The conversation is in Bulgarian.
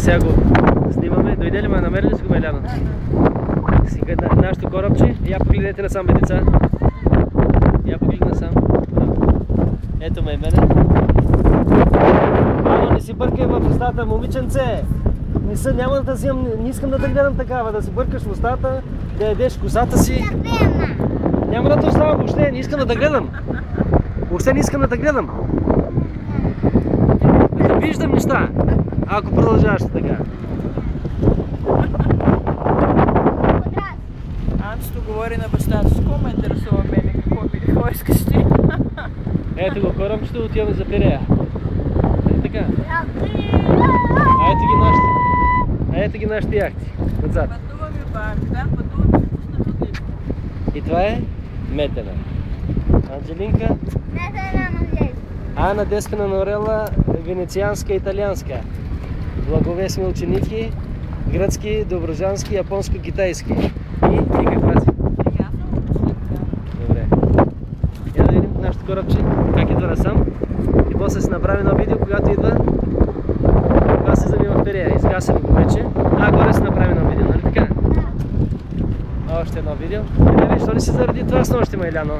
Сега го снимаме. Дойде ли ме? Намери ли си го, Еляна? Сега нашето корабче. Я погледнете насам, бе, деца. Я погледнете насам. Ето ме мене. Ама не си бъркай в устата, момиченце. Няма да взимам, не искам да те гледам такава, да си бъркаш в устата, да ядеш косата си. Няма да те оставам въобще, не искам да те гледам. Въобще не искам да те гледам. Да виждам неща, ако продължаваш така. Анчето говори на бащата си, какво ме интересува мене, какво искаш ти? Ето го корабчето, отиваме за Пирея. Така. Ето ги нашите яхти. Отзад. Пътуваме пак, да, пътуваме. И това е Метена. Анджелинка. Ана Деспина Норела, венецианска, италианска. Благовесни ученики, гръцки, доброжански, японско, китайски. И каква си? Добре. Я да видим нашето корабче, как идва насам. И после се направи едно видео, когато идва. Това се завива в Пирея. Изгасим го вече. Горе се направи едно видео, нали така? Още едно видео. Защо ли си заради това с нощи, Еляно?